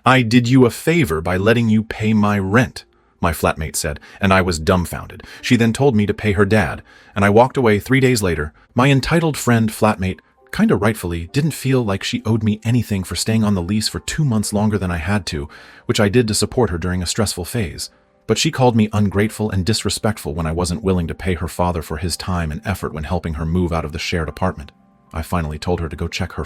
"I did you a favor by letting you pay my rent," my flatmate said, and I was dumbfounded. She then told me to pay her dad, and I walked away 3 days later. My entitled friend flatmate, kinda rightfully, didn't feel like she owed me anything for staying on the lease for 2 months longer than I had to, which I did to support her during a stressful phase. But she called me ungrateful and disrespectful when I wasn't willing to pay her father for his time and effort when helping her move out of the shared apartment. I finally told her to go check her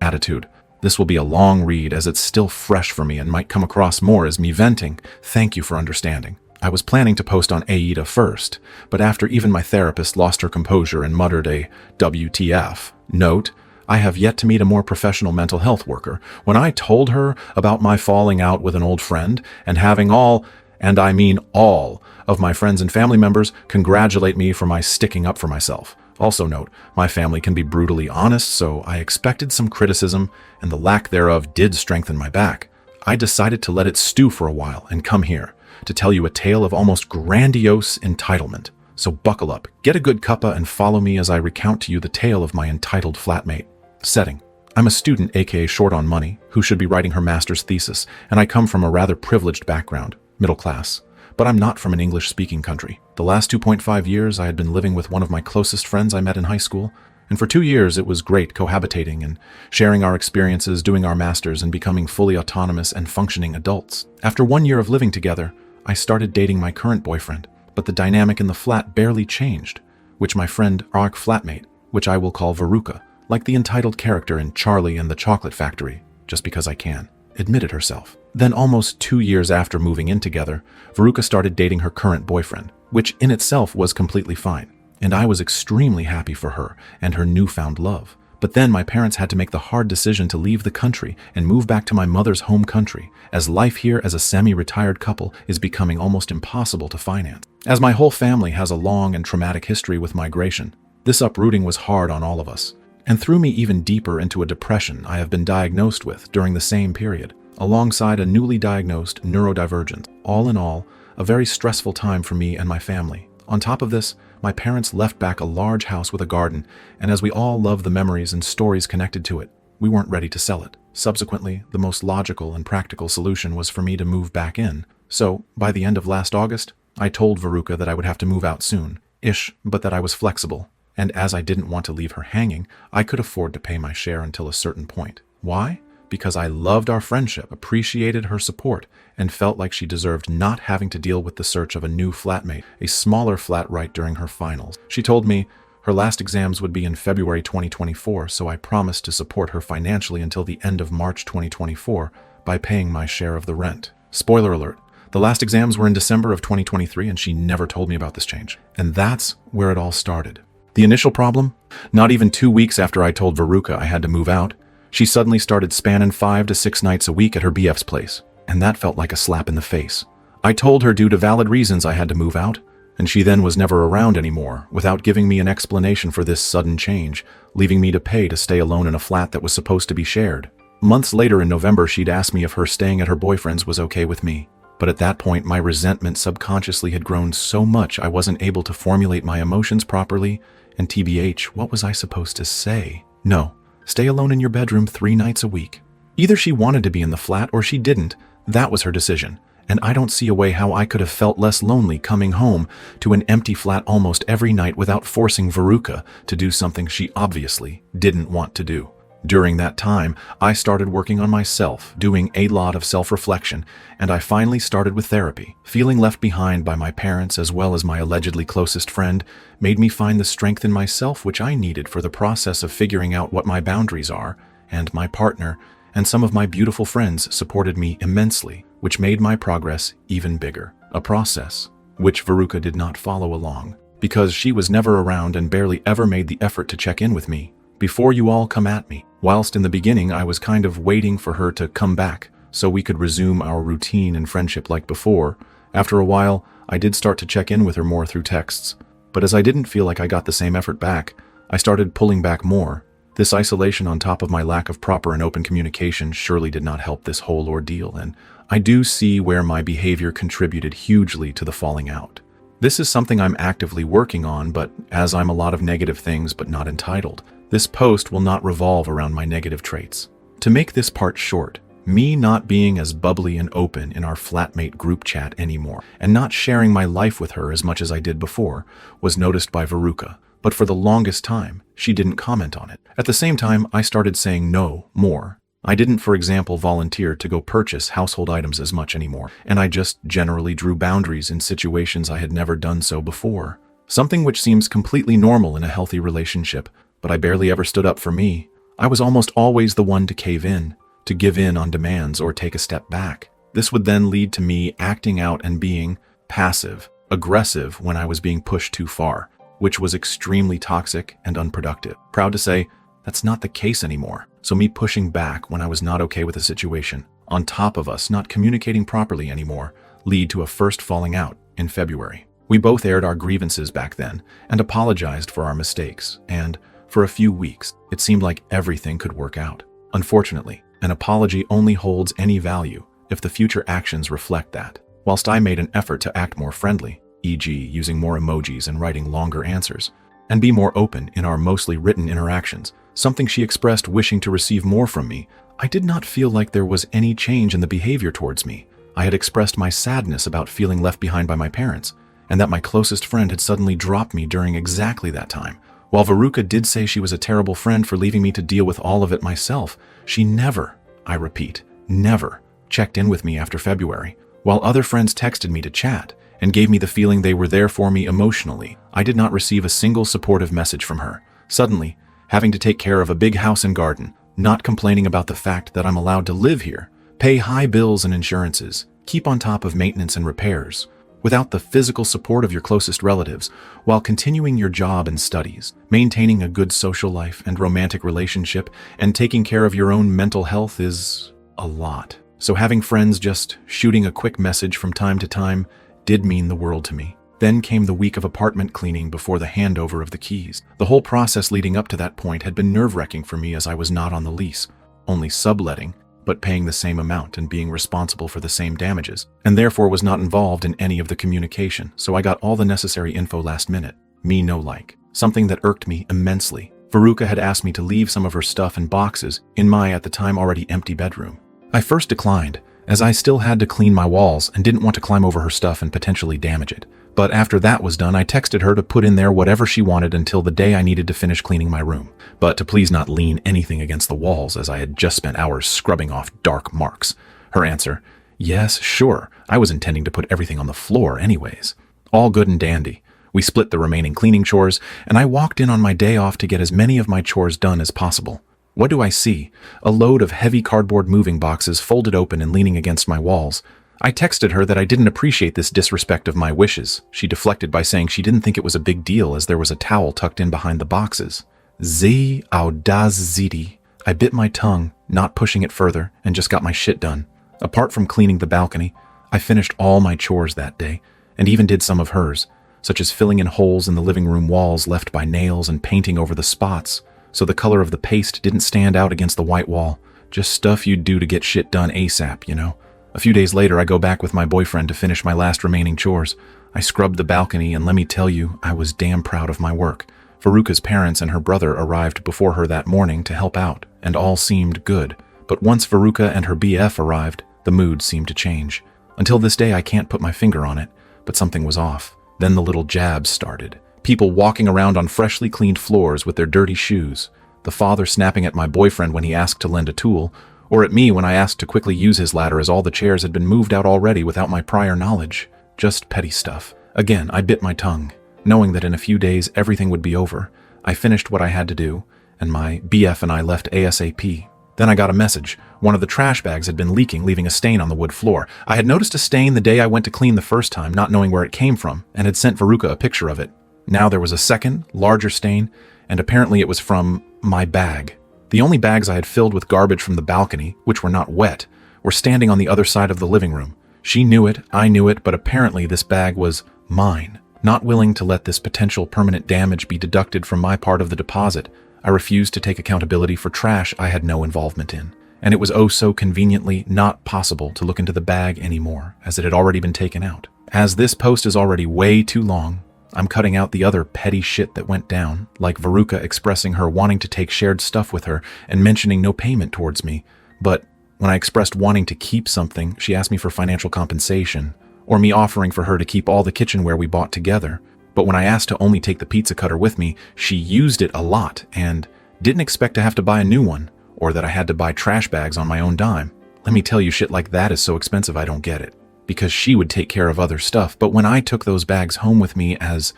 attitude. This will be a long read as it's still fresh for me and might come across more as me venting. Thank you for understanding. I was planning to post on AIDA first, but after even my therapist lost her composure and muttered a WTF. Note, I have yet to meet a more professional mental health worker. When I told her about my falling out with an old friend and having all, and I mean all, of my friends and family members congratulate me for my sticking up for myself. Also note, my family can be brutally honest, so I expected some criticism, and the lack thereof did strengthen my back. I decided to let it stew for a while and come here to tell you a tale of almost grandiose entitlement. So buckle up, get a good cuppa, and follow me as I recount to you the tale of my entitled flatmate. Setting. I'm a student, aka short on money, who should be writing her master's thesis, and I come from a rather privileged background, middle class. But I'm not from an English-speaking country. The last 2.5 years I had been living with one of my closest friends I met in high school, and for 2 years it was great cohabitating and sharing our experiences, doing our masters, and becoming fully autonomous and functioning adults. After 1 year of living together, I started dating my current boyfriend, but the dynamic in the flat barely changed, which my friend arc flatmate, which I will call Veruca, like the entitled character in Charlie and the Chocolate Factory, just because I can, admitted herself. Then almost 2 years after moving in together, Veruca started dating her current boyfriend, which in itself was completely fine, and I was extremely happy for her and her newfound love. But then my parents had to make the hard decision to leave the country and move back to my mother's home country, as life here as a semi-retired couple is becoming almost impossible to finance. As my whole family has a long and traumatic history with migration, this uprooting was hard on all of us, and threw me even deeper into a depression I have been diagnosed with during the same period, alongside a newly diagnosed neurodivergence. All in all, a very stressful time for me and my family. On top of this, my parents left back a large house with a garden, and as we all love the memories and stories connected to it, we weren't ready to sell it. Subsequently, the most logical and practical solution was for me to move back in. So, by the end of last August, I told Veruca that I would have to move out soon-ish, but that I was flexible. And as I didn't want to leave her hanging, I could afford to pay my share until a certain point. Why? Because I loved our friendship, appreciated her support, and felt like she deserved not having to deal with the search of a new flatmate, a smaller flat right during her finals. She told me her last exams would be in February 2024, so I promised to support her financially until the end of March 2024 by paying my share of the rent. Spoiler alert, the last exams were in December of 2023, and she never told me about this change. And that's where it all started. The initial problem? Not even 2 weeks after I told Veruca I had to move out, she suddenly started spanning 5 to 6 nights a week at her BF's place, and that felt like a slap in the face. I told her due to valid reasons I had to move out, and she then was never around anymore without giving me an explanation for this sudden change, leaving me to pay to stay alone in a flat that was supposed to be shared. Months later in November, she'd asked me if her staying at her boyfriend's was okay with me. But at that point, my resentment subconsciously had grown so much I wasn't able to formulate my emotions properly, and TBH, what was I supposed to say? No. Stay alone in your bedroom 3 nights a week. Either she wanted to be in the flat or she didn't. That was her decision. And I don't see a way how I could have felt less lonely coming home to an empty flat almost every night without forcing Veruca to do something she obviously didn't want to do. During that time, I started working on myself, doing a lot of self-reflection, and I finally started with therapy. Feeling left behind by my parents as well as my allegedly closest friend made me find the strength in myself which I needed for the process of figuring out what my boundaries are, and my partner and some of my beautiful friends supported me immensely, which made my progress even bigger. A process which Veruca did not follow along, because she was never around and barely ever made the effort to check in with me before you all come at me. Whilst in the beginning I was kind of waiting for her to come back so we could resume our routine and friendship like before, after a while I did start to check in with her more through texts. But as I didn't feel like I got the same effort back, I started pulling back more. This isolation on top of my lack of proper and open communication surely did not help this whole ordeal, and I do see where my behavior contributed hugely to the falling out. This is something I'm actively working on, but as I'm a lot of negative things but not entitled, this post will not revolve around my negative traits. To make this part short, Me not being as bubbly and open in our flatmate group chat anymore, and not sharing my life with her as much as I did before, was noticed by Veruca, but for the longest time, she didn't comment on it. At the same time, I started saying no more. I didn't, for example, volunteer to go purchase household items as much anymore, and I just generally drew boundaries in situations I had never done so before. Something which seems completely normal in a healthy relationship, but I barely ever stood up for me. I was almost always the one to cave in, to give in on demands or take a step back. This would then lead to me acting out and being passive, aggressive when I was being pushed too far, which was extremely toxic and unproductive. Proud to say, that's not the case anymore. So me pushing back when I was not okay with a situation, on top of us not communicating properly anymore, lead to a first falling out in February. We both aired our grievances back then and apologized for our mistakes, and for a few weeks, it seemed like everything could work out. Unfortunately, an apology only holds any value if the future actions reflect that. Whilst I made an effort to act more friendly, e.g. using more emojis and writing longer answers, and be more open in our mostly written interactions, something she expressed wishing to receive more from me, I did not feel like there was any change in the behavior towards me. I had expressed my sadness about feeling left behind by my parents, and that my closest friend had suddenly dropped me during exactly that time. While Veruca did say she was a terrible friend for leaving me to deal with all of it myself, she never, I repeat, never checked in with me after February. While other friends texted me to chat and gave me the feeling they were there for me emotionally, I did not receive a single supportive message from her. Suddenly, having to take care of a big house and garden, not complaining about the fact that I'm allowed to live here, pay high bills and insurances, keep on top of maintenance and repairs, without the physical support of your closest relatives, while continuing your job and studies, maintaining a good social life and romantic relationship, and taking care of your own mental health is a lot. So having friends just shooting a quick message from time to time did mean the world to me. Then came the week of apartment cleaning before the handover of the keys. The whole process leading up to that point had been nerve-wracking for me as I was not on the lease, only subletting, but paying the same amount and being responsible for the same damages, and therefore was not involved in any of the communication, so I got all the necessary info last minute. Me no like. Something that irked me immensely. Veruca had asked me to leave some of her stuff in boxes in my at the time already empty bedroom. I first declined, as I still had to clean my walls and didn't want to climb over her stuff and potentially damage it. But after that was done, I texted her to put in there whatever she wanted until the day I needed to finish cleaning my room, but to please not lean anything against the walls as I had just spent hours scrubbing off dark marks. Her answer, yes, sure, I was intending to put everything on the floor anyways. All good and dandy. We split the remaining cleaning chores, and I walked in on my day off to get as many of my chores done as possible. What do I see? A load of heavy cardboard moving boxes folded open and leaning against my walls. I texted her that I didn't appreciate this disrespect of my wishes. She deflected by saying she didn't think it was a big deal as there was a towel tucked in behind the boxes. The audacity. I bit my tongue, not pushing it further, and just got my shit done. Apart from cleaning the balcony, I finished all my chores that day, and even did some of hers, such as filling in holes in the living room walls left by nails and painting over the spots, so the color of the paste didn't stand out against the white wall. Just stuff you'd do to get shit done ASAP, you know? A few days later, I go back with my boyfriend to finish my last remaining chores. I scrubbed the balcony, and let me tell you, I was damn proud of my work. Veruca's parents and her brother arrived before her that morning to help out, and all seemed good. But once Veruca and her BF arrived, the mood seemed to change. Until this day, I can't put my finger on it, but something was off. Then the little jabs started. People walking around on freshly cleaned floors with their dirty shoes. The father snapping at my boyfriend when he asked to lend a tool, or at me when I asked to quickly use his ladder as all the chairs had been moved out already without my prior knowledge. Just petty stuff. Again, I bit my tongue. Knowing that in a few days everything would be over, I finished what I had to do, and my BF and I left ASAP. Then I got a message. One of the trash bags had been leaking, leaving a stain on the wood floor. I had noticed a stain the day I went to clean the first time, not knowing where it came from, and had sent Veruca a picture of it. Now there was a second, larger stain, and apparently it was from my bag. The only bags I had filled with garbage from the balcony, which were not wet, were standing on the other side of the living room. She knew it, I knew it, but apparently this bag was mine. Not willing to let this potential permanent damage be deducted from my part of the deposit, I refused to take accountability for trash I had no involvement in. And it was oh so conveniently not possible to look into the bag anymore, as it had already been taken out. As this post is already way too long, I'm cutting out the other petty shit that went down, like Veruca expressing her wanting to take shared stuff with her and mentioning no payment towards me, but When I expressed wanting to keep something, she asked me for financial compensation, or me offering for her to keep all the kitchenware we bought together. But when I asked to only take the pizza cutter with me, she used it a lot and didn't expect to have to buy a new one, or that I had to buy trash bags on my own dime. Let me tell you, shit like that is so expensive I don't get it. Because she would take care of other stuff, but when I took those bags home with me as,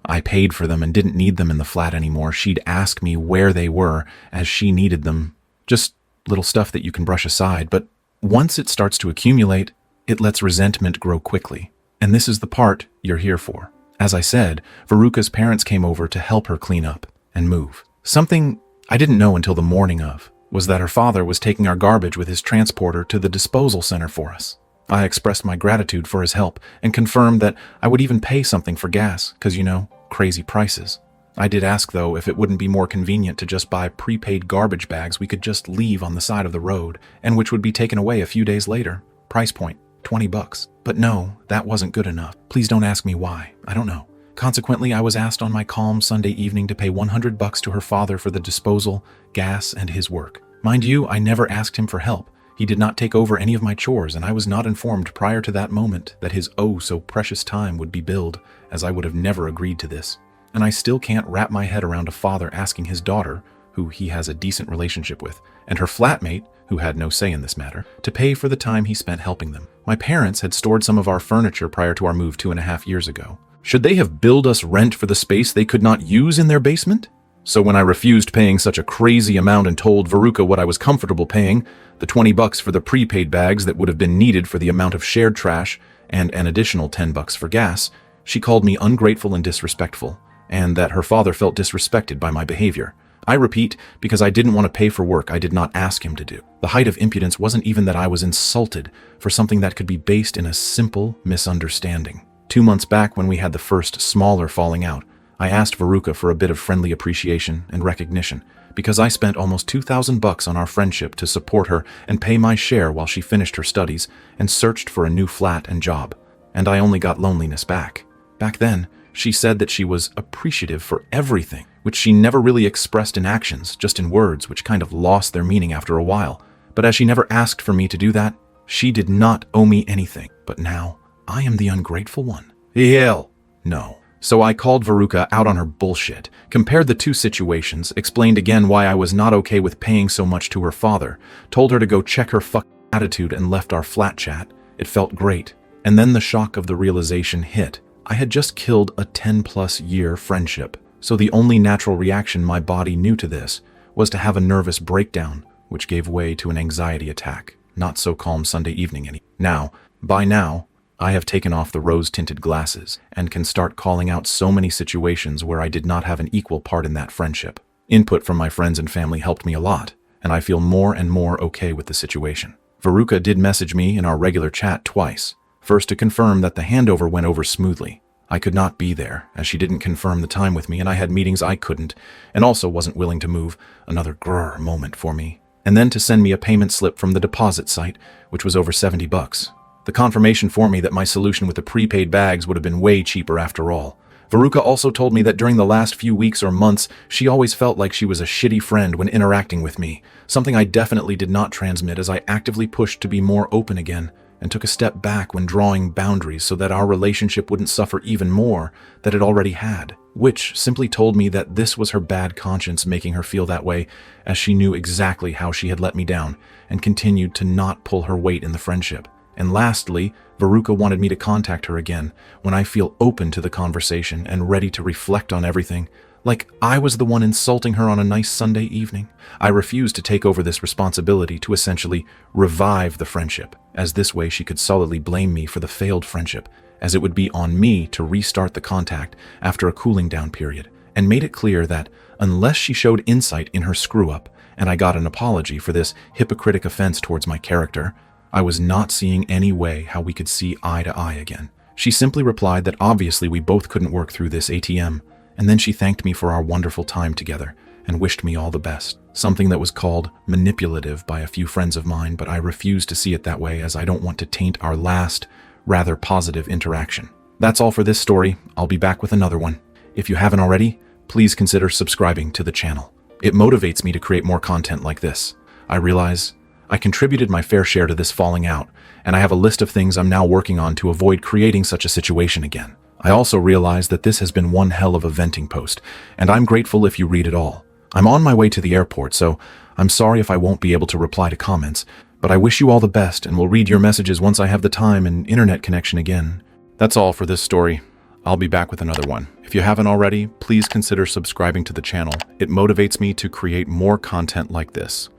I paid for them and didn't need them in the flat anymore, she'd ask me where they were as she needed them. Just little stuff that you can brush aside, but once it starts to accumulate, it lets resentment grow quickly. And this is the part you're here for. As I said, Veruca's parents came over to help her clean up and move. Something I didn't know until the morning of was that her father was taking our garbage with his transporter to the disposal center for us. I expressed my gratitude for his help and confirmed that I would even pay something for gas, because crazy prices. I did ask, though, if it wouldn't be more convenient to just buy prepaid garbage bags we could just leave on the side of the road, and which would be taken away a few days later. Price point, $20. But no, that wasn't good enough. Please don't ask me why. I don't know. Consequently, I was asked on my calm Sunday evening to pay $100 to her father for the disposal, gas, and his work. Mind you, I never asked him for help. He did not take over any of my chores, and I was not informed prior to that moment that his oh-so-precious time would be billed, as I would have never agreed to this. And I still can't wrap my head around a father asking his daughter, who he has a decent relationship with, and her flatmate, who had no say in this matter, to pay for the time he spent helping them. My parents had stored some of our furniture prior to our move 2.5 years ago. Should they have billed us rent for the space they could not use in their basement? So when I refused paying such a crazy amount and told Veruca what I was comfortable paying, the $20 for the prepaid bags that would have been needed for the amount of shared trash, and an additional $10 for gas, she called me ungrateful and disrespectful, and that her father felt disrespected by my behavior. I repeat, because I didn't want to pay for work I did not ask him to do. The height of impudence wasn't even that I was insulted for something that could be based in a simple misunderstanding. 2 months back, when we had the first smaller falling out, I asked Veruca for a bit of friendly appreciation and recognition, because I spent almost $2,000 on our friendship to support her and pay my share while she finished her studies and searched for a new flat and job. And I only got loneliness back. Back then, she said that she was appreciative for everything, which she never really expressed in actions, just in words, which kind of lost their meaning after a while. But as she never asked for me to do that, she did not owe me anything. But now, I am the ungrateful one. Hell, no. So I called Veruca out on her bullshit, compared the two situations, explained again why I was not okay with paying so much to her father, told her to go check her fucking attitude, and left our flat chat. It felt great. And then the shock of the realization hit. I had just killed a 10+ year friendship. So the only natural reaction my body knew to this was to have a nervous breakdown, which gave way to an anxiety attack. Not so calm Sunday evening anymore. By now, I have taken off the rose-tinted glasses and can start calling out so many situations where I did not have an equal part in that friendship. Input from my friends and family helped me a lot, and I feel more and more okay with the situation. Veruca did message me in our regular chat twice, first to confirm that the handover went over smoothly. I could not be there, as she didn't confirm the time with me, and I had meetings I couldn't, and also wasn't willing to move. Another grrr moment for me. And then to send me a payment slip from the deposit site, which was over $70. The confirmation for me that my solution with the prepaid bags would have been way cheaper after all. Veruca also told me that during the last few weeks or months, she always felt like she was a shitty friend when interacting with me, something I definitely did not transmit, as I actively pushed to be more open again and took a step back when drawing boundaries so that our relationship wouldn't suffer even more than it already had, which simply told me that this was her bad conscience making her feel that way, as she knew exactly how she had let me down and continued to not pull her weight in the friendship. And lastly, Veruca wanted me to contact her again when I feel open to the conversation and ready to reflect on everything, like I was the one insulting her on a nice Sunday evening. I refused to take over this responsibility to essentially revive the friendship, as this way she could solidly blame me for the failed friendship, as it would be on me to restart the contact after a cooling down period, and made it clear that unless she showed insight in her screw-up and I got an apology for this hypocritic offense towards my character, I was not seeing any way how we could see eye to eye again. She simply replied that obviously we both couldn't work through this ATM, and then she thanked me for our wonderful time together and wished me all the best, something that was called manipulative by a few friends of mine, but I refuse to see it that way, as I don't want to taint our last, rather positive interaction. That's all for this story. I'll be back with another one. If you haven't already, please consider subscribing to the channel. It motivates me to create more content like this. I realize I contributed my fair share to this falling out, and I have a list of things I'm now working on to avoid creating such a situation again. I also realize that this has been one hell of a venting post, and I'm grateful if you read it all. I'm on my way to the airport, so I'm sorry if I won't be able to reply to comments, but I wish you all the best and will read your messages once I have the time and internet connection again. That's all for this story. I'll be back with another one. If you haven't already, please consider subscribing to the channel. It motivates me to create more content like this.